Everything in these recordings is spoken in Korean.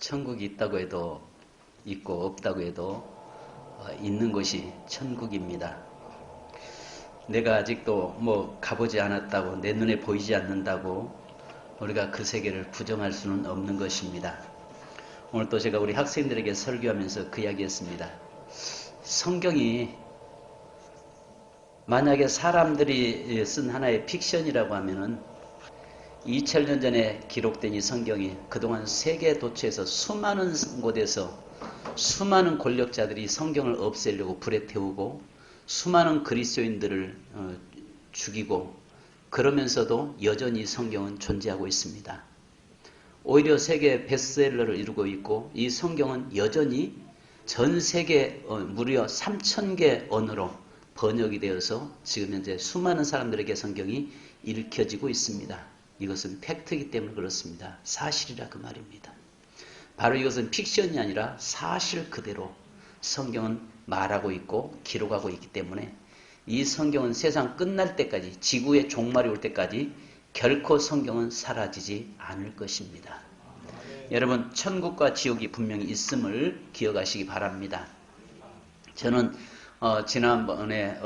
천국이 있다고 해도 있고 없다고 해도 있는 곳이 천국입니다. 내가 아직도 뭐 가보지 않았다고, 내 눈에 보이지 않는다고 우리가 그 세계를 부정할 수는 없는 것입니다. 오늘 또 제가 우리 학생들에게 설교하면서 그 이야기했습니다. 성경이 만약에 사람들이 쓴 하나의 픽션이라고 하면은 2000년 전에 기록된 이 성경이 그동안 세계 도처에서 수많은 곳에서 수많은 권력자들이 성경을 없애려고 불에 태우고 수많은 그리스도인들을 죽이고 그러면서도 여전히 성경은 존재하고 있습니다. 오히려 세계 베스트셀러를 이루고 있고 이 성경은 여전히 전 세계 무려 3000개 언어로 번역이 되어서 지금 현재 수많은 사람들에게 성경이 읽혀지고 있습니다. 이것은 팩트이기 때문에 그렇습니다. 사실이라 그 말입니다. 바로 이것은 픽션이 아니라 사실 그대로 성경은 말하고 있고 기록하고 있기 때문에 이 성경은 세상 끝날 때까지, 지구의 종말이 올 때까지 결코 성경은 사라지지 않을 것입니다. 여러분, 천국과 지옥이 분명히 있음을 기억하시기 바랍니다. 저는 지난번에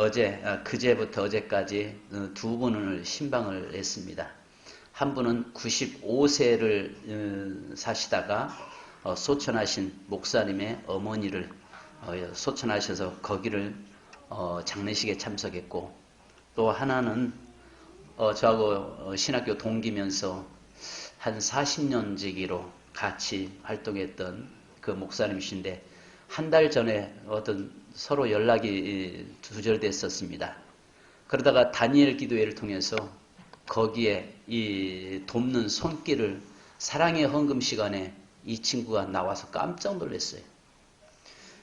그제부터 어제까지 두 분을 신방을 했습니다. 한 분은 95세를 사시다가 소천하신 목사님의 어머니를 소천하셔서 거기를 장례식에 참석했고, 또 하나는 저하고 신학교 동기면서 한 40년 지기로 같이 활동했던 그 목사님이신데 한 달 전에 어떤 서로 연락이 두절됐었습니다. 그러다가 다니엘 기도회를 통해서 거기에 이 돕는 손길을 사랑의 헌금 시간에 이 친구가 나와서 깜짝 놀랐어요.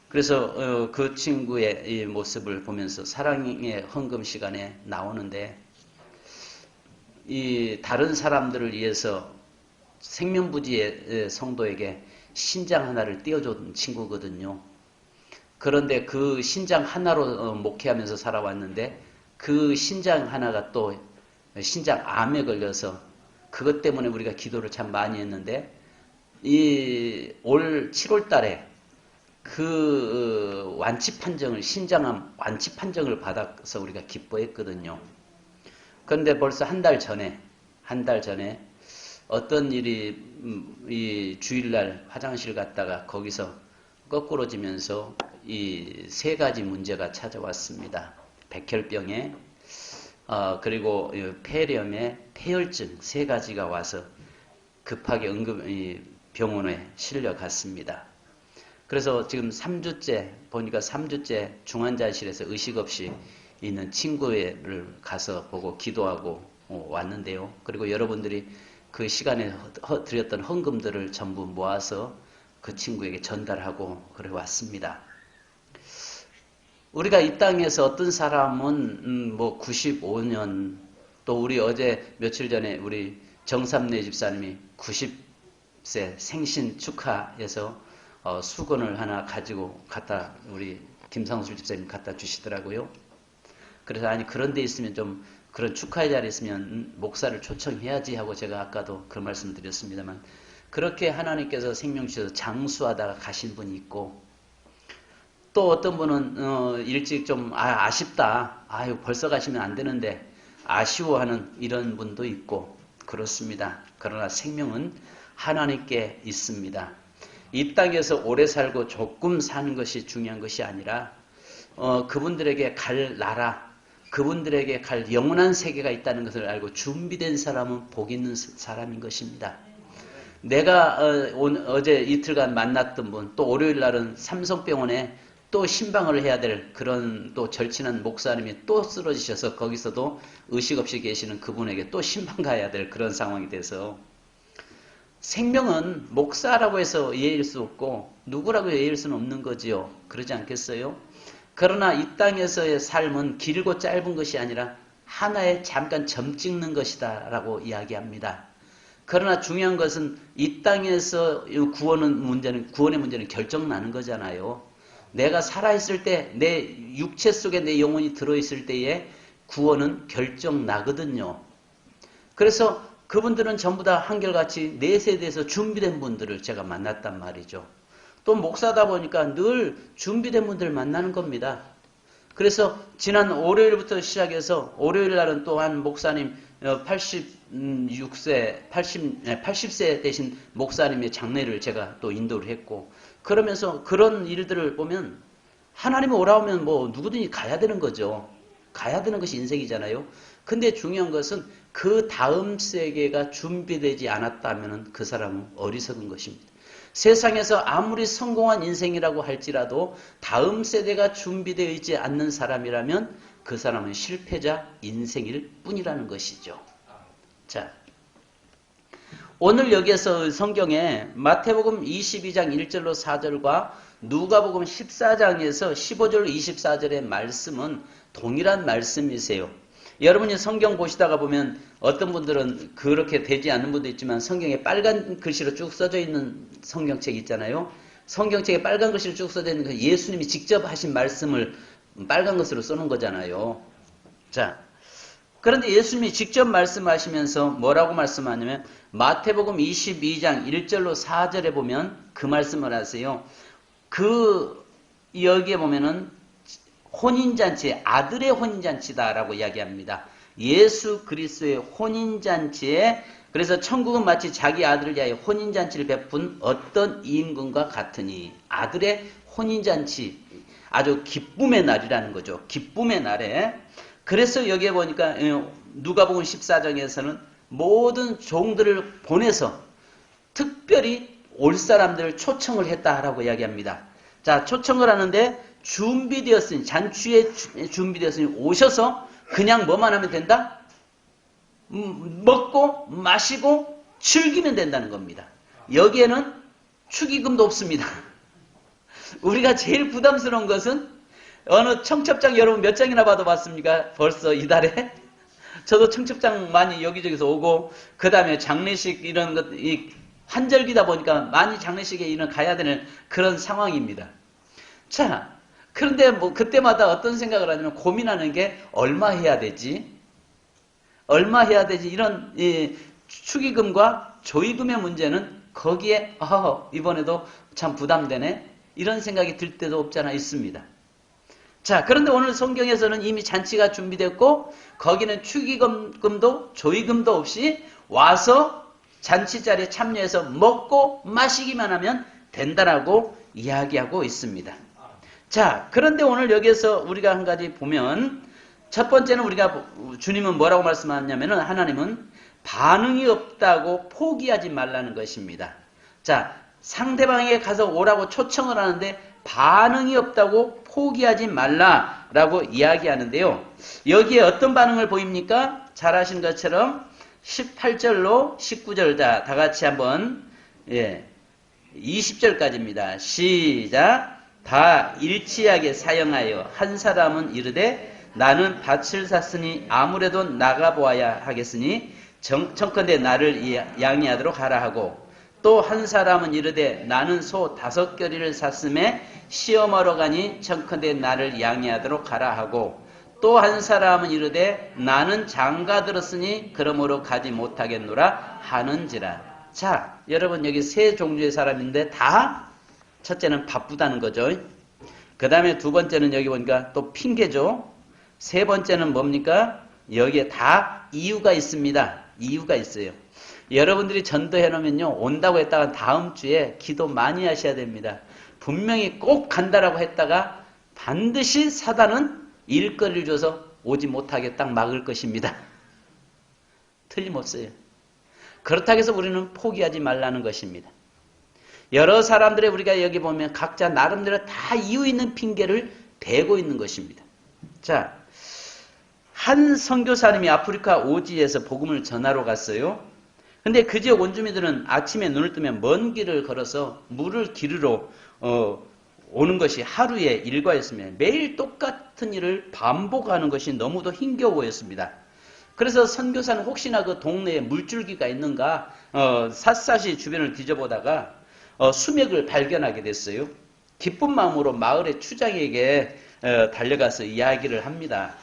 그래서 그 친구의 이 모습을 보면서 사랑의 헌금 시간에 나오는데 이 다른 사람들을 위해서 생명부지의 성도에게 신장 하나를 띄워준 친구거든요. 그런데 그 신장 하나로 목회하면서 살아왔는데 그 신장 하나가 또 신장암에 걸려서 그것 때문에 우리가 기도를 참 많이 했는데 이 올 7월 달에 그 완치 판정을, 신장암 완치 판정을 받아서 우리가 기뻐했거든요. 그런데 벌써 한 달 전에 어떤 일이 이 주일날 화장실 갔다가 거기서 거꾸로지면서 이 세 가지 문제가 찾아왔습니다. 백혈병에 그리고 폐렴에 폐혈증 세 가지가 와서 급하게 병원에 실려갔습니다. 그래서 지금 3주째 보니까 3주째 중환자실에서 의식 없이 있는 친구를 가서 보고 기도하고 왔는데요. 그리고 여러분들이 그 시간에 드렸던 헌금들을 전부 모아서 그 친구에게 전달하고 그래 왔습니다. 우리가 이 땅에서 어떤 사람은 뭐 95년, 또 우리 어제 며칠 전에 우리 정삼래 집사님이 90세 생신 축하해서 수건을 하나 가지고 갖다 우리 김상수 집사님 갖다 주시더라고요. 그래서 아니 그런 데 있으면 좀 그런 축하의 자리에 있으면 목사를 초청해야지 하고 제가 아까도 그 말씀 드렸습니다만 그렇게 하나님께서 생명 주셔서 장수하다가 가신 분이 있고 또 어떤 분은 일찍 좀 아쉽다. 아유 벌써 가시면 안 되는데 아쉬워하는 이런 분도 있고 그렇습니다. 그러나 생명은 하나님께 있습니다. 이 땅에서 오래 살고 조금 사는 것이 중요한 것이 아니라 그분들에게 갈 나라, 그분들에게 갈 영원한 세계가 있다는 것을 알고 준비된 사람은 복 있는 사람인 것입니다. 내가 어제 이틀간 만났던 분, 또 월요일 날은 삼성병원에 또 신방을 해야 될 그런 또 절친한 목사님이 또 쓰러지셔서 거기서도 의식 없이 계시는 그분에게 또 신방 가야 될 그런 상황이 돼서 생명은 목사라고 해서 예일 수 없고 누구라고 예일 수는 없는 거지요. 그러지 않겠어요? 그러나 이 땅에서의 삶은 길고 짧은 것이 아니라 하나의 잠깐 점 찍는 것이다 라고 이야기합니다. 그러나 중요한 것은 이 땅에서 구원의 문제는 결정나는 거잖아요. 내가 살아있을 때 내 육체 속에 내 영혼이 들어있을 때에 구원은 결정나거든요. 그래서 그분들은 전부 다 한결같이 내 세대에서 준비된 분들을 제가 만났단 말이죠. 또 목사다 보니까 늘 준비된 분들 만나는 겁니다. 그래서 지난 월요일부터 시작해서 월요일 날은 또 한 목사님 80세 되신 목사님의 장례를 제가 또 인도를 했고, 그러면서 그런 일들을 보면 하나님이 오라오면 뭐 누구든지 가야 되는 거죠. 가야 되는 것이 인생이잖아요. 근데 중요한 것은 그 다음 세계가 준비되지 않았다면 그 사람은 어리석은 것입니다. 세상에서 아무리 성공한 인생이라고 할지라도 다음 세대가 준비되어 있지 않는 사람이라면 그 사람은 실패자 인생일 뿐이라는 것이죠. 자, 오늘 여기에서 성경에 마태복음 22장 1절로 4절과 누가복음 14장에서 15절 24절의 말씀은 동일한 말씀이세요. 여러분이 성경 보시다가 보면 어떤 분들은 그렇게 되지 않는 분도 있지만 성경에 빨간 글씨로 쭉 써져 있는 성경책 있잖아요. 성경책에 빨간 글씨로 쭉 써져 있는 거 예수님이 직접 하신 말씀을 빨간 것으로 써놓은 거잖아요. 자, 그런데 예수님이 직접 말씀하시면서 뭐라고 말씀하냐면 마태복음 22장 1절로 4절에 보면 그 말씀을 하세요. 여기에 보면은 혼인잔치, 아들의 혼인잔치다라고 이야기합니다. 예수 그리스도의 혼인잔치에, 그래서 천국은 마치 자기 아들을 위하여 혼인잔치를 베푼 어떤 임금과 같으니, 아들의 혼인잔치, 아주 기쁨의 날이라는 거죠. 기쁨의 날에. 그래서 여기에 보니까 누가복음 14장에서는 모든 종들을 보내서 특별히 올 사람들을 초청을 했다라고 이야기합니다. 자, 초청을 하는데 준비되었으니, 잔치에 준비되었으니 오셔서 그냥 뭐만 하면 된다? 먹고 마시고 즐기면 된다는 겁니다. 여기에는 축의금도 없습니다. 우리가 제일 부담스러운 것은 어느 청첩장 여러분 몇 장이나 받아봤습니까? 벌써 이달에? 저도 청첩장 많이 여기저기서 오고, 그 다음에 장례식 이런 것, 환절기다 보니까 많이 장례식에 이런 가야 되는 그런 상황입니다. 자, 그런데 뭐 그때마다 어떤 생각을 하냐면 고민하는 게 얼마 해야 되지? 얼마 해야 되지? 이런 축의금과 조의금의 문제는 거기에 이번에도 참 부담되네? 이런 생각이 들 때도 없잖아 있습니다. 자, 그런데 오늘 성경에서는 이미 잔치가 준비됐고 거기는 축의금도 조의금도 없이 와서 잔치 자리에 참여해서 먹고 마시기만 하면 된다라고 이야기하고 있습니다. 자, 그런데 오늘 여기에서 우리가 한 가지 보면 첫 번째는 주님은 뭐라고 말씀하냐면은 하나님은 반응이 없다고 포기하지 말라는 것입니다. 자, 상대방에게 가서 오라고 초청을 하는데 반응이 없다고 포기하지 말라라고 이야기하는데요. 여기에 어떤 반응을 보입니까? 잘 아시는 것처럼 18절로 19절 다 같이 한번 20절까지입니다. 시작. 다 일치하게 사용하여 한 사람은 이르되 나는 밭을 샀으니 아무래도 나가보아야 하겠으니 청컨대 나를 양이하도록 하라 하고, 또 한 사람은 이르되 나는 소 5겨리를 샀음에 시험하러 가니 청컨대 나를 양이하도록 하라 하고, 또 한 사람은 이르되 나는 장가 들었으니 그러므로 가지 못하겠노라 하는지라. 자, 여러분 여기 세 종류의 사람인데 다 첫째는 바쁘다는 거죠. 그 다음에 두 번째는 여기 보니까 또 핑계죠. 세 번째는 뭡니까? 여기에 다 이유가 있습니다. 이유가 있어요. 여러분들이 전도해 놓으면요, 온다고 했다가 다음 주에 기도 많이 하셔야 됩니다. 분명히 꼭 간다라고 했다가 반드시 사단은 일거리를 줘서 오지 못하게 딱 막을 것입니다. 틀림없어요. 그렇다고 해서 우리는 포기하지 말라는 것입니다. 여러 사람들의 우리가 여기 보면 각자 나름대로 다 이유 있는 핑계를 대고 있는 것입니다. 자, 한 선교사님이 아프리카 오지에서 복음을 전하러 갔어요. 근데 그 지역 원주민들은 아침에 눈을 뜨면 먼 길을 걸어서 물을 기르러 오는 것이 하루의 일과였으며 매일 똑같은 일을 반복하는 것이 너무도 힘겨워였습니다. 그래서 선교사는 혹시나 그 동네에 물줄기가 있는가 샅샅이 주변을 뒤져보다가 수맥을 발견하게 됐어요. 기쁜 마음으로 마을의 추장에게 달려가서 이야기를 합니다.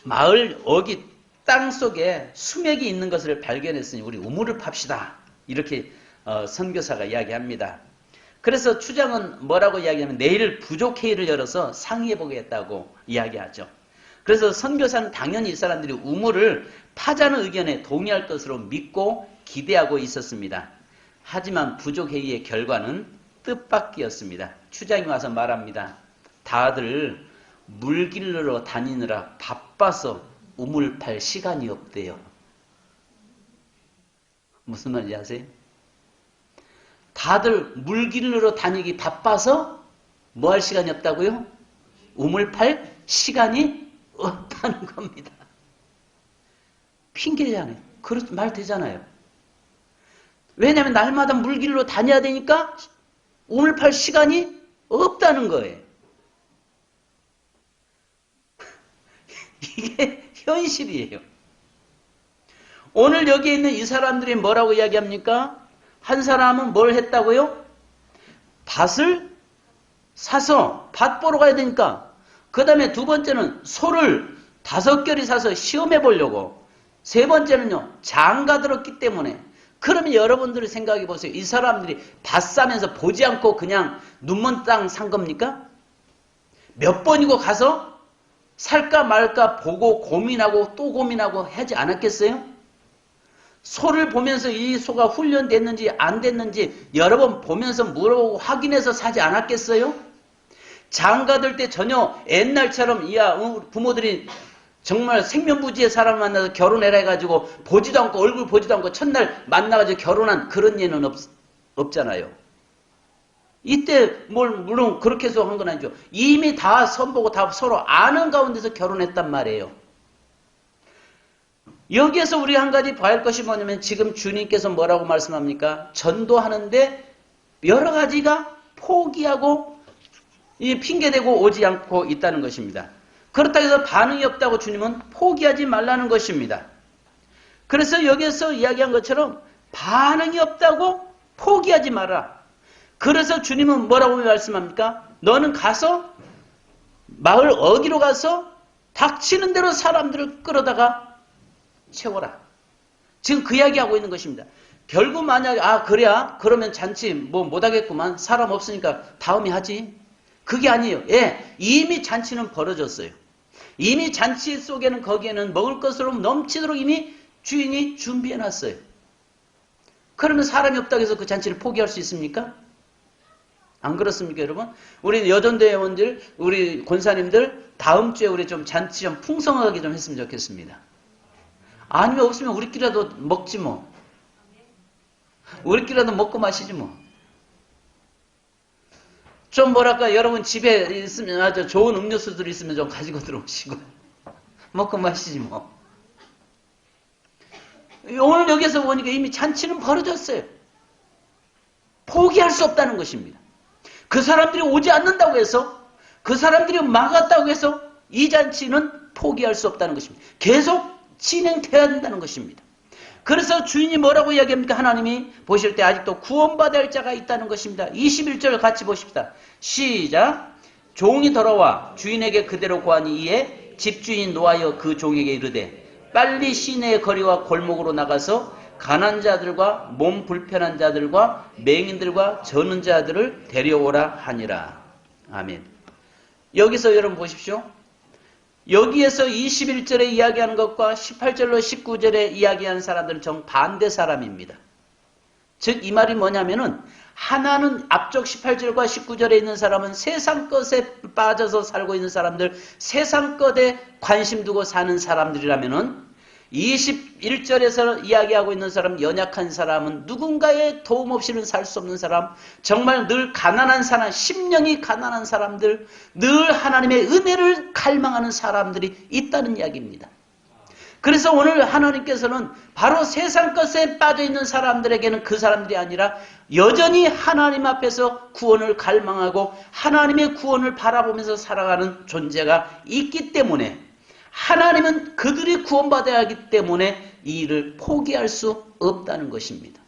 마을 어귀 땅 속에 수맥이 있는 것을 발견했으니 우리 우물을 팝시다. 이렇게 선교사가 이야기합니다. 그래서 추장은 뭐라고 이야기하면 내일 부족회의를 열어서 상의해 보겠다고 이야기하죠. 그래서 선교사는 당연히 이 사람들이 우물을 파자는 의견에 동의할 것으로 믿고 기대하고 있었습니다. 하지만 부족회의의 결과는 뜻밖이었습니다. 추장이 와서 말합니다. 다들 물길로 다니느라 바빠서 우물 팔 시간이 없대요. 무슨 말인지 아세요? 다들 물길로 다니기 바빠서 뭐 할 시간이 없다고요? 우물 팔 시간이 없다는 겁니다. 핑계잖아요. 그렇게 말 되잖아요. 왜냐하면 날마다 물길로 다녀야 되니까 우물 팔 시간이 없다는 거예요. 이게 현실이에요. 오늘 여기 있는 이 사람들이 뭐라고 이야기합니까? 한 사람은 뭘 했다고요? 밭을 사서 밭 보러 가야 되니까. 그 다음에 두 번째는 소를 5결이 사서 시험해 보려고. 세 번째는요, 장가 들었기 때문에. 그러면 여러분들이 생각해 보세요. 이 사람들이 밭 사면서 보지 않고 그냥 눈먼 땅 산 겁니까? 몇 번이고 가서 살까 말까 보고 고민하고 또 고민하고 하지 않았겠어요? 소를 보면서 이 소가 훈련됐는지 안 됐는지 여러 번 보면서 물어보고 확인해서 사지 않았겠어요? 장가들 때 전혀 옛날처럼 부모들이 정말 생면부지의 사람을 만나서 결혼해라 해가지고 보지도 않고 얼굴 보지도 않고 첫날 만나가지고 결혼한 그런 예는 없잖아요. 이때 물론 그렇게 해서 한 건 아니죠. 이미 다 선보고 다 서로 아는 가운데서 결혼했단 말이에요. 여기에서 우리 한 가지 봐야 할 것이 뭐냐면 지금 주님께서 뭐라고 말씀합니까? 전도하는데 여러 가지가 포기하고 핑계대고 오지 않고 있다는 것입니다. 그렇다고 해서 반응이 없다고 주님은 포기하지 말라는 것입니다. 그래서 여기에서 이야기한 것처럼 반응이 없다고 포기하지 마라. 그래서 주님은 뭐라고 말씀합니까? 너는 가서 마을 어디로 가서 닥치는 대로 사람들을 끌어다가 채워라. 지금 그 이야기하고 있는 것입니다. 결국 만약 그래야 그러면 잔치 못하겠구만. 사람 없으니까 다음에 하지. 그게 아니에요. 예, 이미 잔치는 벌어졌어요. 이미 잔치 속에는 거기에는 먹을 것으로 넘치도록 이미 주인이 준비해놨어요. 그러면 사람이 없다고 해서 그 잔치를 포기할 수 있습니까? 안 그렇습니까, 여러분? 우리 여전대원들, 우리 권사님들 다음 주에 우리 좀 잔치 좀 풍성하게 좀 했으면 좋겠습니다. 아니면 없으면 우리끼리라도 먹지 뭐. 우리끼리라도 먹고 마시지 뭐. 좀 뭐랄까 여러분 집에 있으면 아주 좋은 음료수들이 있으면 좀 가지고 들어오시고 먹고 마시지 뭐. 오늘 여기서 보니까 이미 잔치는 벌어졌어요. 포기할 수 없다는 것입니다. 그 사람들이 오지 않는다고 해서 그 사람들이 막았다고 해서 이 잔치는 포기할 수 없다는 것입니다. 계속 진행돼야 된다는 것입니다. 그래서 주인이 뭐라고 이야기합니까? 하나님이 보실 때 아직도 구원받을 자가 있다는 것입니다. 21절 같이 보십시다. 시작. 종이 돌아와 주인에게 그대로 고하니 이에 집주인이 노하여 그 종에게 이르되 빨리 시내의 거리와 골목으로 나가서 가난한 자들과 몸 불편한 자들과 맹인들과 저는 자들을 데려오라 하니라. 아멘. 여기서 여러분 보십시오. 여기에서 21절에 이야기하는 것과 18절로 19절에 이야기하는 사람들은 정반대 사람입니다. 즉 이 말이 뭐냐면은 하나는 앞쪽 18절과 19절에 있는 사람은 세상 것에 빠져서 살고 있는 사람들, 세상 것에 관심 두고 사는 사람들이라면은 21절에서 이야기하고 있는 사람, 연약한 사람은 누군가의 도움 없이는 살 수 없는 사람, 정말 늘 가난한 사람, 심령이 가난한 사람들, 늘 하나님의 은혜를 갈망하는 사람들이 있다는 이야기입니다. 그래서 오늘 하나님께서는 바로 세상 것에 빠져있는 사람들에게는 그 사람들이 아니라 여전히 하나님 앞에서 구원을 갈망하고 하나님의 구원을 바라보면서 살아가는 존재가 있기 때문에 하나님은 그들이 구원받아야 하기 때문에 이 일을 포기할 수 없다는 것입니다.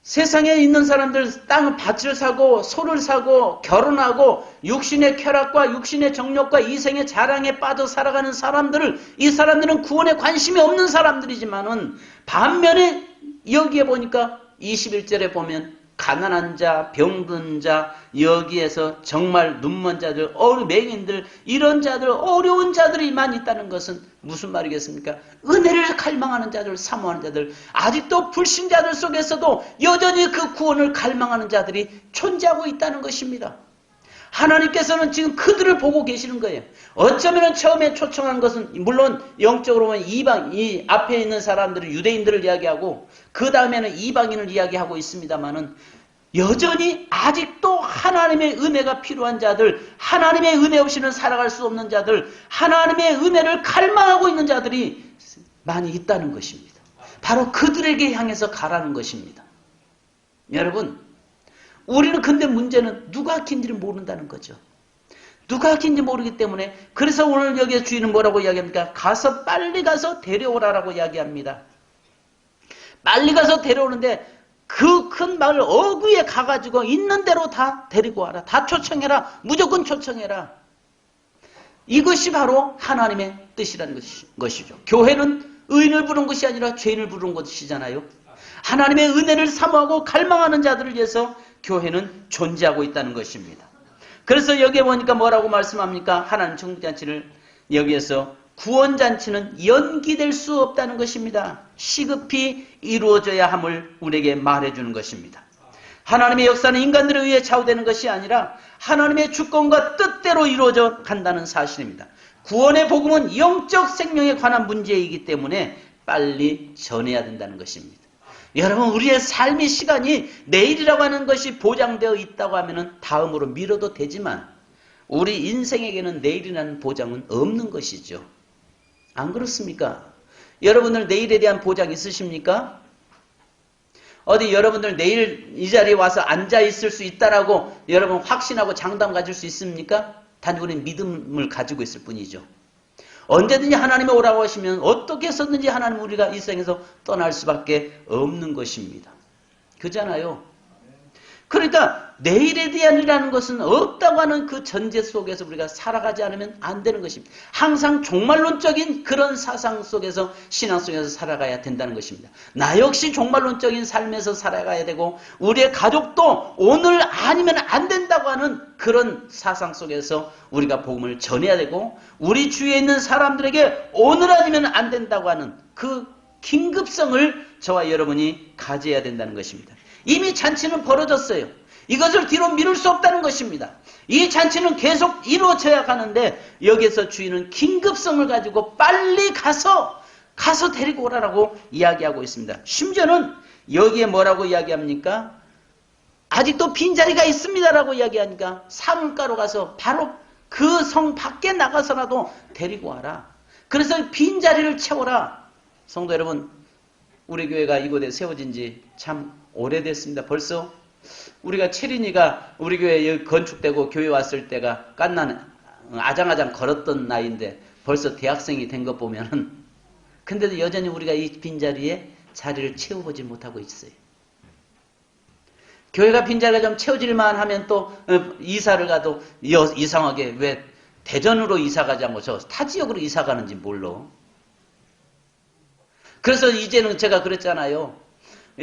세상에 있는 사람들 땅 밭을 사고 소를 사고 결혼하고 육신의 쾌락과 육신의 정욕과 이생의 자랑에 빠져 살아가는 사람들을, 이 사람들은 구원에 관심이 없는 사람들이지만은 반면에 여기에 보니까 21절에 보면 가난한 자, 병든 자, 여기에서 정말 눈먼 자들, 맹인들, 이런 자들, 어려운 자들이 많이 있다는 것은 무슨 말이겠습니까? 은혜를 갈망하는 자들, 사모하는 자들, 아직도 불신자들 속에서도 여전히 그 구원을 갈망하는 자들이 존재하고 있다는 것입니다. 하나님께서는 지금 그들을 보고 계시는 거예요. 어쩌면 처음에 초청한 것은 물론 영적으로 보면 이 앞에 있는 사람들은 유대인들을 이야기하고 그 다음에는 이방인을 이야기하고 있습니다만은 여전히 아직도 하나님의 은혜가 필요한 자들, 하나님의 은혜 없이는 살아갈 수 없는 자들, 하나님의 은혜를 갈망하고 있는 자들이 많이 있다는 것입니다. 바로 그들에게 향해서 가라는 것입니다. 여러분, 우리는 근데 문제는 누가 긴지를 모른다는 거죠. 누가 긴지 모르기 때문에, 그래서 오늘 여기에 주인은 뭐라고 이야기합니까? 빨리 가서 데려오라라고 이야기합니다. 빨리 가서 데려오는데 그 큰 마을 어귀에 가가지고 있는 대로 다 데리고 와라. 다 초청해라. 무조건 초청해라. 이것이 바로 하나님의 뜻이라는 것이죠. 교회는 의인을 부른 것이 아니라 죄인을 부른 것이잖아요. 하나님의 은혜를 사모하고 갈망하는 자들을 위해서 교회는 존재하고 있다는 것입니다. 그래서 여기에 보니까 뭐라고 말씀합니까? 하나님 천국잔치를 여기에서 구원잔치는 연기될 수 없다는 것입니다. 시급히 이루어져야 함을 우리에게 말해주는 것입니다. 하나님의 역사는 인간들에 의해 좌우되는 것이 아니라 하나님의 주권과 뜻대로 이루어져 간다는 사실입니다. 구원의 복음은 영적 생명에 관한 문제이기 때문에 빨리 전해야 된다는 것입니다. 여러분, 우리의 삶의 시간이 내일이라고 하는 것이 보장되어 있다고 하면 다음으로 미뤄도 되지만 우리 인생에게는 내일이라는 보장은 없는 것이죠. 안 그렇습니까? 여러분들 내일에 대한 보장 있으십니까? 어디 여러분들 내일 이 자리에 와서 앉아 있을 수 있다라고 여러분 확신하고 장담 가질 수 있습니까? 단 우리는 믿음을 가지고 있을 뿐이죠. 언제든지 하나님이 오라고 하시면 어떻게 해서든지 하나님 우리가 이 세상에서 떠날 수밖에 없는 것입니다. 그잖아요. 그러니까 내일에 대한이라는 것은 없다고 하는 그 전제 속에서 우리가 살아가지 않으면 안 되는 것입니다. 항상 종말론적인 그런 사상 속에서 신앙 속에서 살아가야 된다는 것입니다. 나 역시 종말론적인 삶에서 살아가야 되고 우리의 가족도 오늘 아니면 안 된다고 하는 그런 사상 속에서 우리가 복음을 전해야 되고 우리 주위에 있는 사람들에게 오늘 아니면 안 된다고 하는 그 긴급성을 저와 여러분이 가져야 된다는 것입니다. 이미 잔치는 벌어졌어요. 이것을 뒤로 미룰 수 없다는 것입니다. 이 잔치는 계속 이루어져야 하는데 여기에서 주인은 긴급성을 가지고 빨리 가서 데리고 오라라고 이야기하고 있습니다. 심지어는 여기에 뭐라고 이야기합니까? 아직도 빈자리가 있습니다라고 이야기하니까 사물가로 가서 바로 그 성 밖에 나가서라도 데리고 와라. 그래서 빈자리를 채워라. 성도 여러분, 우리 교회가 이곳에 세워진 지 참 오래됐습니다. 벌써 우리가 채린이가 우리 교회에 건축되고 교회 왔을 때가 깐나는 아장아장 걸었던 나이인데 벌써 대학생이 된 것 보면은 근데도 여전히 우리가 이 빈자리에 자리를 채워보지 못하고 있어요. 교회가 빈자리가 좀 채워질만 하면 또 이사를 가도 이상하게 왜 대전으로 이사 가지 않고 저 타 지역으로 이사 가는지 몰라. 그래서 이제는 제가 그랬잖아요.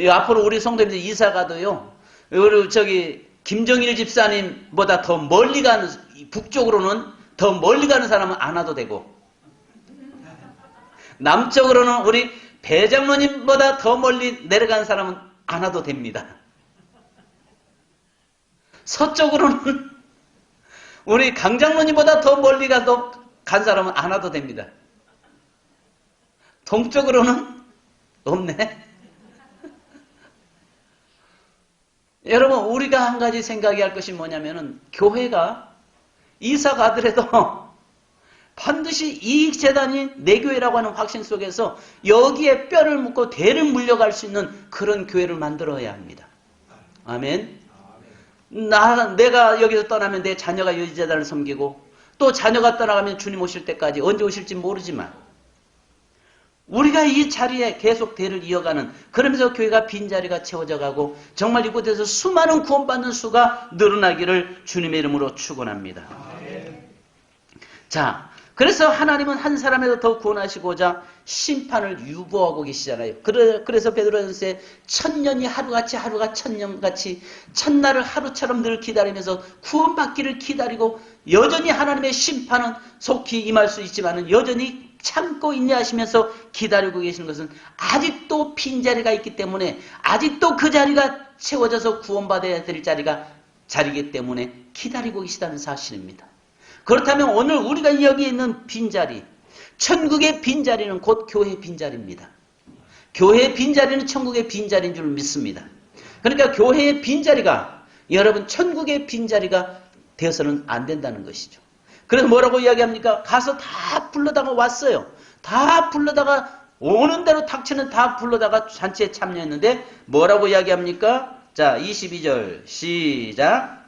앞으로 우리 성도님들 이사 가도요. 우리 김정일 집사님보다 더 멀리 가는 북쪽으로는 더 멀리 가는 사람은 안 와도 되고 남쪽으로는 우리 배장로님보다 더 멀리 내려가는 사람은 안 와도 됩니다. 서쪽으로는 우리 강장로님보다 더 멀리 간 사람은 안 와도 됩니다. 동쪽으로는 없네. 여러분, 우리가 한 가지 생각해야 할 것이 뭐냐면은 교회가 이사 가더라도 반드시 이 재단이 내 교회라고 하는 확신 속에서 여기에 뼈를 묻고 대를 물려갈 수 있는 그런 교회를 만들어야 합니다. 아멘. 내가 여기서 떠나면 내 자녀가 이 재단을 섬기고 또 자녀가 떠나가면 주님 오실 때까지 언제 오실지 모르지만 우리가 이 자리에 계속 대를 이어가는, 그러면서 교회가 빈자리가 채워져 가고 정말 이곳에서 수많은 구원받는 수가 늘어나기를 주님의 이름으로 축원합니다. 자, 그래서 하나님은 한 사람에도 더 구원하시고자 심판을 유보하고 계시잖아요. 그래서 베드로전서에 천년이 하루같이, 하루가 천년같이, 첫날을 하루처럼 늘 기다리면서 구원받기를 기다리고, 여전히 하나님의 심판은 속히 임할 수 있지만 여전히 참고 인내하시면서 기다리고 계시는 것은 아직도 빈자리가 있기 때문에, 아직도 그 자리가 채워져서 구원받아야 될 자리이기 때문에 기다리고 계시다는 사실입니다. 그렇다면 오늘 우리가 여기 있는 빈자리, 천국의 빈자리는 곧 교회의 빈자리입니다. 교회의 빈자리는 천국의 빈자리인 줄 믿습니다. 그러니까 교회의 빈자리가 여러분 천국의 빈자리가 되어서는 안 된다는 것이죠. 그래서 뭐라고 이야기합니까? 가서 다 불러다가 왔어요. 다 불러다가 오는 대로 닥치는 다 불러다가 잔치에 참여했는데 뭐라고 이야기합니까? 자, 22절 시작.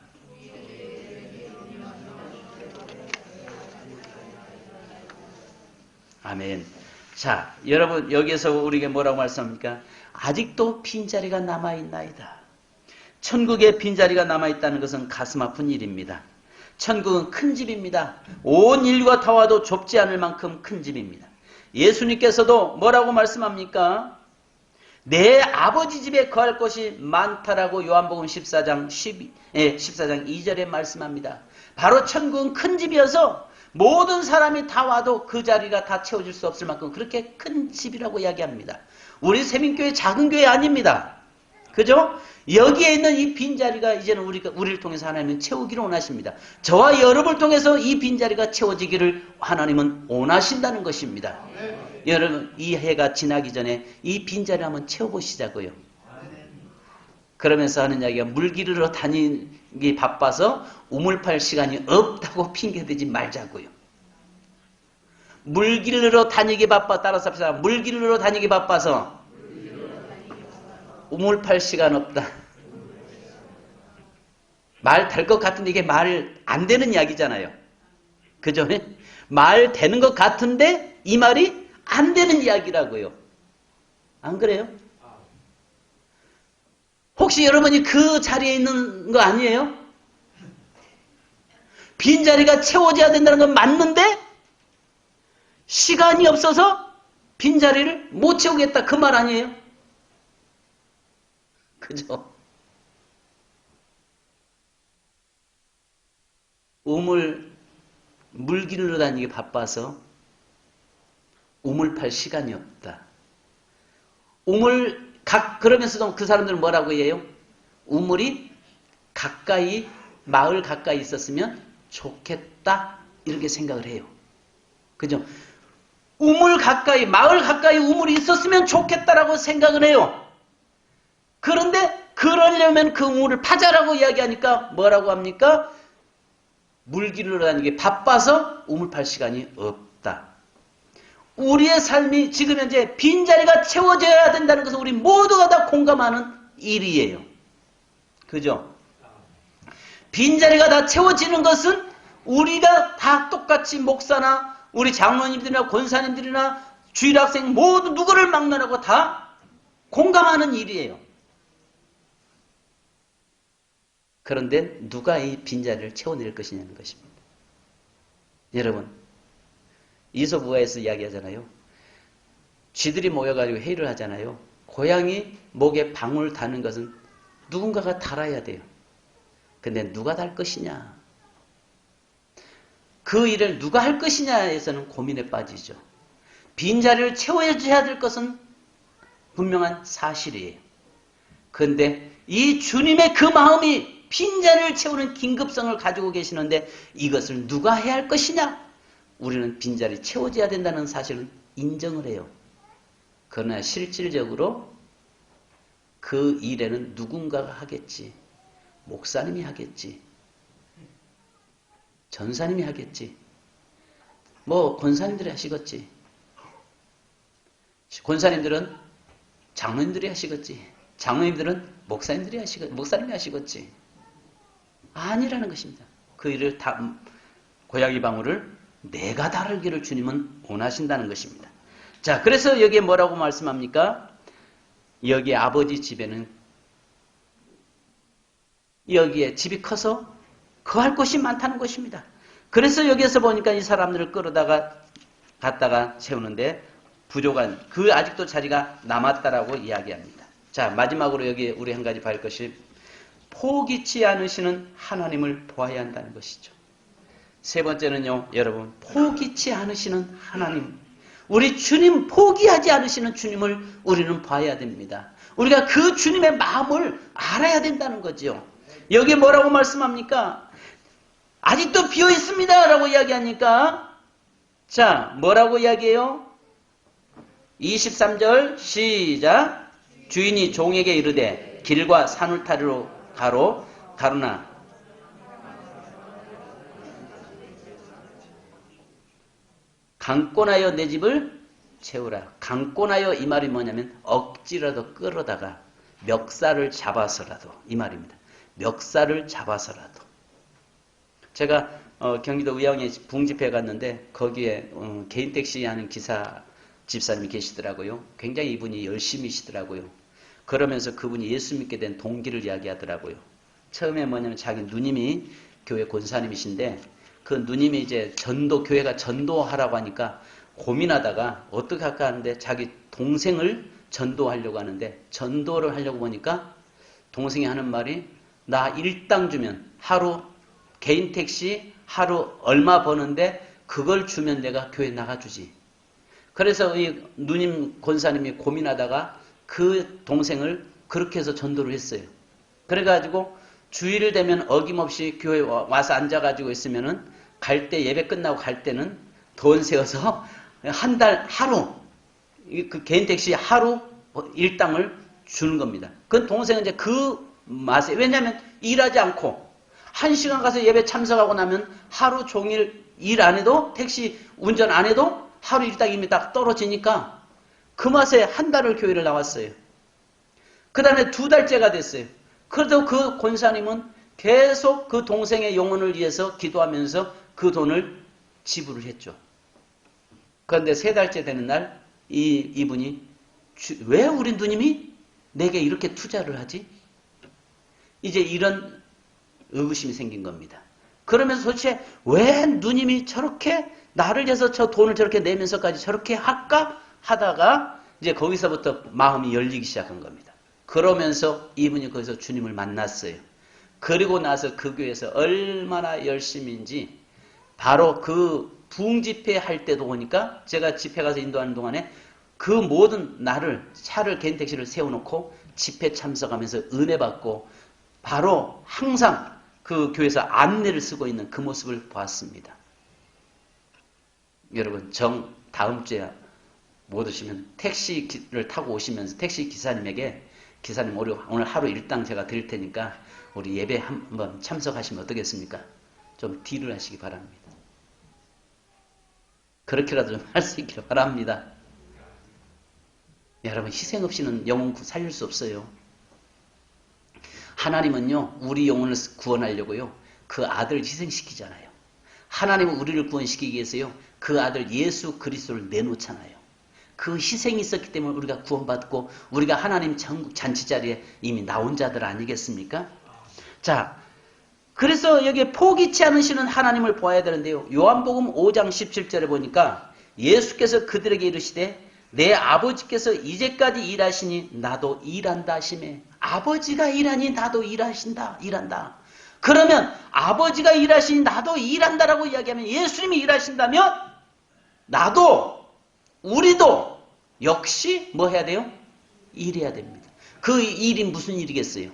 아멘. 자, 여러분 여기에서 우리에게 뭐라고 말씀합니까? 아직도 빈자리가 남아있나이다. 천국에 빈자리가 남아있다는 것은 가슴 아픈 일입니다. 천국은 큰 집입니다. 온 인류가 다 와도 좁지 않을 만큼 큰 집입니다. 예수님께서도 뭐라고 말씀합니까? 내 아버지 집에 거할 곳이 많다라고 요한복음 14장 2절에 말씀합니다. 바로 천국은 큰 집이어서 모든 사람이 다 와도 그 자리가 다 채워질 수 없을 만큼 그렇게 큰 집이라고 이야기합니다. 우리 세민교회 작은 교회 아닙니다. 그죠? 여기에 있는 이 빈자리가 이제는 우리를 통해서 하나님은 채우기를 원하십니다. 저와 여러분을 통해서 이 빈자리가 채워지기를 하나님은 원하신다는 것입니다. 여러분 이 해가 지나기 전에 이 빈자리를 한번 채워보시자고요. 그러면서 하는 이야기가 물 기르러 다니기 바빠서 우물 팔 시간이 없다고 핑계대지 말자고요. 물 기르러 다니기 따라서 합시다. 물 기르러 다니기 바빠서 우물 팔 시간 없다. 말 될 것 같은데 이게 말 안 되는 이야기잖아요. 그죠? 말 되는 것 같은데 이 말이 안 되는 이야기라고요. 안 그래요? 혹시 여러분이 그 자리에 있는 거 아니에요? 빈자리가 채워져야 된다는 건 맞는데 시간이 없어서 빈자리를 못 채우겠다 그 말 아니에요? 그죠? 물 기르러 다니기 바빠서 우물 팔 시간이 없다. 그러면서도 그 사람들은 뭐라고 해요? 우물이 마을 가까이 있었으면 좋겠다. 이렇게 생각을 해요. 그죠? 마을 가까이 우물이 있었으면 좋겠다라고 생각을 해요. 그런데 그러려면 그 우물을 파자라고 이야기하니까 뭐라고 합니까? 물 기르러 다니기 바빠서 우물 팔 시간이 없다. 우리의 삶이 지금 현재 빈자리가 채워져야 된다는 것은 우리 모두가 다 공감하는 일이에요. 그죠? 빈자리가 다 채워지는 것은 우리가 다 똑같이 목사나 우리 장로님들이나 권사님들이나 주일학생 모두 누구를 막론하고 다 공감하는 일이에요. 그런데 누가 이 빈자리를 채워낼 것이냐는 것입니다. 여러분, 이솝우화에서 이야기하잖아요. 쥐들이 모여가지고 회의를 하잖아요. 고양이 목에 방울 다는 것은 누군가가 달아야 돼요. 근데 누가 달 것이냐? 그 일을 누가 할 것이냐에서는 고민에 빠지죠. 빈자리를 채워줘야 될 것은 분명한 사실이에요. 그런데 이 주님의 그 마음이 빈자리를 채우는 긴급성을 가지고 계시는데 이것을 누가 해야 할 것이냐? 우리는 빈자리 채워져야 된다는 사실을 인정을 해요. 그러나 실질적으로 그 일에는 누군가가 하겠지. 목사님이 하겠지. 전사님이 하겠지. 권사님들이 하시겠지. 권사님들은 장로님들이 하시겠지. 장로님들은 목사님이 하시겠지. 아니라는 것입니다. 그 일을 고양이 방울을 내가 다루기를 주님은 원하신다는 것입니다. 자, 그래서 여기에 뭐라고 말씀합니까? 여기 아버지 집에는 여기에 집이 커서 거할 곳이 많다는 것입니다. 그래서 여기에서 보니까 이 사람들을 끌어다가 갖다가 세우는데 부족한 그 아직도 자리가 남았다라고 이야기합니다. 자, 마지막으로 여기 우리 한 가지 볼 것이 포기치 않으시는 하나님을 보아야 한다는 것이죠. 세 번째는요, 여러분, 포기치 않으시는 하나님. 우리 주님 포기하지 않으시는 주님을 우리는 봐야 됩니다. 우리가 그 주님의 마음을 알아야 된다는 거죠. 여기 뭐라고 말씀합니까? 아직도 비어 있습니다 라고 이야기하니까 자, 뭐라고 이야기해요? 23절 시작. 주인이 종에게 이르되 길과 산울타리로 가로나 강권하여 내 집을 채우라. 강권하여 이 말이 뭐냐면 억지라도 끌어다가 멱살을 잡아서라도 이 말입니다. 멱살을 잡아서라도. 제가 경기도 의왕에 붕집회 갔는데 거기에 개인 택시 하는 기사 집사님이 계시더라고요. 굉장히 이분이 열심히시더라고요. 그러면서 그분이 예수 믿게 된 동기를 이야기하더라고요. 처음에 뭐냐면 자기 누님이 교회 권사님이신데 그 누님이 이제 교회가 전도하라고 하니까 고민하다가 어떻게 할까 하는데 자기 동생을 전도하려고 하는데 전도를 하려고 보니까 동생이 하는 말이 나 일당 주면 하루 개인 택시 하루 얼마 버는데 그걸 주면 내가 교회 나가주지. 그래서 이 누님 권사님이 고민하다가 그 동생을 그렇게 해서 전도를 했어요. 그래가지고 주일 되면 어김없이 교회 와서 앉아가지고 있으면은 갈 때 예배 끝나고 갈 때는 돈 세워서 한 달 하루 그 개인 택시 하루 일당을 주는 겁니다. 그 동생은 이제 그 맛에 왜냐하면 일하지 않고 1시간 가서 예배 참석하고 나면 하루 종일 일 안 해도 택시 운전 안 해도 하루 일당이 딱 떨어지니까 그 맛에 한 달을 교회를 나왔어요. 그 다음에 2달째가 됐어요. 그래도 그 권사님은 계속 그 동생의 영혼을 위해서 기도하면서 그 돈을 지불을 했죠. 그런데 3달째 되는 날 이분이 왜 우리 누님이 내게 이렇게 투자를 하지? 이제 이런 의구심이 생긴 겁니다. 그러면서 도대체 왜 누님이 저렇게 나를 위해서 저 돈을 저렇게 내면서까지 저렇게 할까? 하다가 이제 거기서부터 마음이 열리기 시작한 겁니다. 그러면서 이분이 거기서 주님을 만났어요. 그리고 나서 그 교회에서 얼마나 열심인지 바로 그 부흥집회 할 때도 보니까 제가 집회 가서 인도하는 동안에 그 모든 날을 차를 개인 택시를 세워놓고 집회 참석하면서 은혜 받고 바로 항상 그 교회에서 안내를 쓰고 있는 그 모습을 보았습니다. 여러분 다음 주에 못 오시면 택시를 타고 오시면서 택시 기사님에게 기사님 오늘 하루 일당 제가 드릴 테니까 우리 예배 한번 참석하시면 어떻겠습니까? 좀 딜을 하시기 바랍니다. 그렇게라도 좀 할 수 있기를 바랍니다. 여러분 희생 없이는 영혼 살릴 수 없어요. 하나님은요 우리 영혼을 구원하려고요 그 아들을 희생시키잖아요. 하나님은 우리를 구원시키기 위해서요 그 아들 예수 그리스도를 내놓잖아요. 그 희생이 있었기 때문에 우리가 구원받고 우리가 하나님 천국 잔치자리에 이미 나온 자들 아니겠습니까? 자, 그래서 여기에 포기치 않으시는 하나님을 보아야 되는데요. 요한복음 5장 17절에 보니까 예수께서 그들에게 이르시되 내 아버지께서 이제까지 일하시니 나도 일한다 하시매. 아버지가 일하니 나도 일한다. 그러면 아버지가 일하시니 나도 일한다라고 이야기하면 예수님이 일하신다면 나도 우리도 역시 뭐 해야 돼요? 일해야 됩니다. 그 일이 무슨 일이겠어요?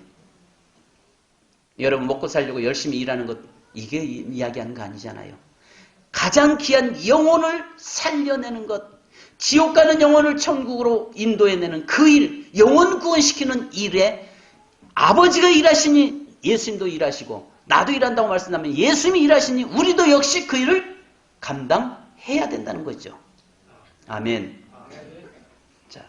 여러분 먹고 살려고 열심히 일하는 것 이게 이야기하는 거 아니잖아요. 가장 귀한 영혼을 살려내는 것, 지옥 가는 영혼을 천국으로 인도해내는 그 일, 영혼 구원시키는 일에 아버지가 일하시니 예수님도 일하시고 나도 일한다고 말씀하면 예수님이 일하시니 우리도 역시 그 일을 감당해야 된다는 거죠. 아멘. 자,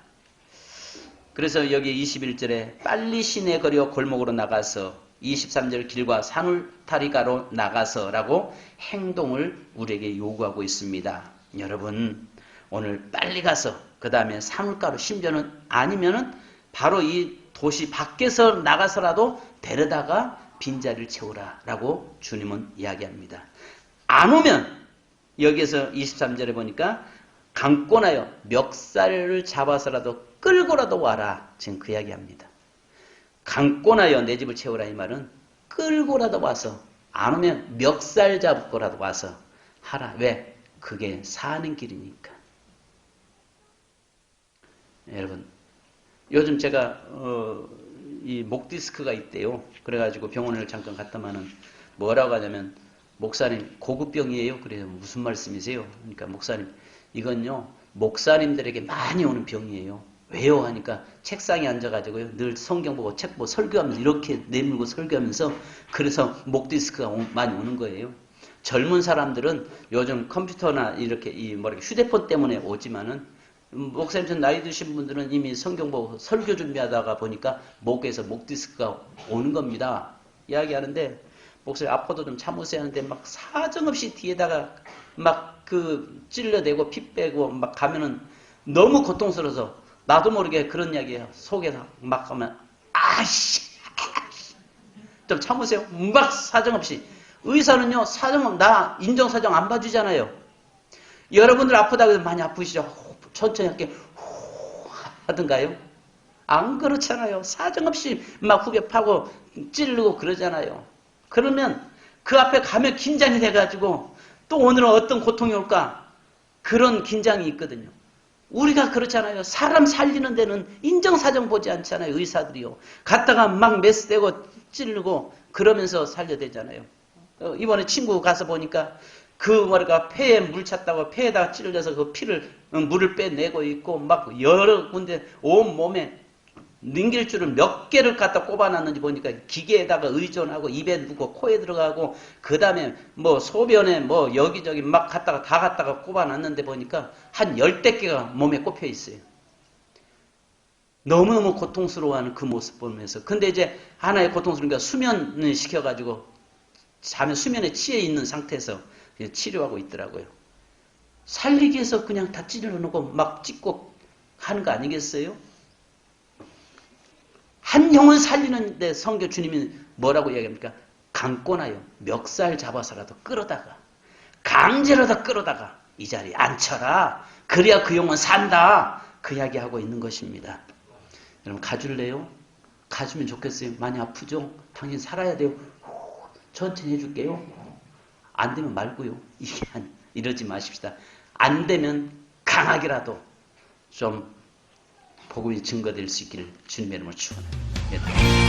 그래서 여기 21절에 빨리 시내 거리와 골목으로 나가서 23절 길과 산울타리가로 나가서라고 행동을 우리에게 요구하고 있습니다. 여러분 오늘 빨리 가서 그 다음에 사물가루, 심지어는 아니면은 바로 이 도시 밖에서 나가서라도 데려다가 빈자리를 채우라라고 주님은 이야기합니다. 안 오면 여기에서 23절에 보니까 강권하여 멱살을 잡아서라도 끌고라도 와라. 지금 그 이야기합니다. 강권하여 내 집을 채우라 이 말은 끌고라도 와서 안 오면 멱살 잡고라도 와서 하라. 왜? 그게 사는 길이니까. 여러분 요즘 제가 이 목 디스크가 있대요. 그래가지고 병원을 잠깐 갔다마는 뭐라고 하냐면 목사님 고급병이에요. 그래요. 무슨 말씀이세요? 그러니까 목사님 이건요 목사님들에게 많이 오는 병이에요. 왜요? 하니까 책상에 앉아가지고요 늘 성경 보고 책 보고 설교하면서 이렇게 내밀고 설교하면서 그래서 목 디스크가 많이 오는 거예요. 젊은 사람들은 요즘 컴퓨터나 이렇게 휴대폰 때문에 오지만은 목사님처럼 나이 드신 분들은 이미 성경 보고 설교 준비하다가 보니까 목에서 목 디스크가 오는 겁니다. 이야기하는데 목사님 아파도 좀 참으세요 하는데 막 사정없이 뒤에다가 막 찔러대고 피 빼고 막 가면은 너무 고통스러워서 나도 모르게 그런 이야기예요. 속에서 막 하면 아씨 좀 참으세요. 막 사정없이. 의사는요 사정없 나 인정사정 안 봐주잖아요. 여러분들 아프다고 해서 많이 아프시죠? 천천히 할게 하던가요? 안 그렇잖아요. 사정없이 막 후벼 파고 찌르고 그러잖아요. 그러면 그 앞에 가면 긴장이 돼가지고 또 오늘은 어떤 고통이 올까? 그런 긴장이 있거든요. 우리가 그렇잖아요. 사람 살리는 데는 인정사정 보지 않잖아요. 의사들이요. 갔다가 막 메스대고 찌르고 그러면서 살려대잖아요. 이번에 친구 가서 보니까 폐에 물 찼다고 폐에다가 찔러서 그 물을 빼내고 있고 막 여러 군데 온 몸에 능길줄을 몇 개를 갖다 꼽아놨는지 보니까 기계에다가 의존하고 입에 누고 코에 들어가고 그 다음에 소변에 여기저기 막 다 갖다가 꼽아놨는데 보니까 한 10대개가 몸에 꼽혀 있어요. 너무너무 고통스러워하는 그 모습 보면서 근데 이제 하나의 고통스러운 게 수면을 시켜가지고 자면 수면에 취해 있는 상태에서 치료하고 있더라고요. 살리기 위해서 그냥 다 찔러놓고 막 찍고 하는 거 아니겠어요? 한 영혼 살리는데 성교 주님이 뭐라고 이야기합니까? 강권하여 멱살 잡아서라도 끌어다가 강제로다 끌어다가 이 자리에 앉혀라. 그래야 그 영혼 산다. 그 이야기하고 있는 것입니다. 여러분 가줄래요? 가주면 좋겠어요. 많이 아프죠? 당신 살아야 돼요. 천천히 해줄게요. 안 되면 말고요. 이러지 마십시다. 안 되면 강하게라도 좀 복음이 증거될 수 있기를 주님의 이름으로 축원합니다.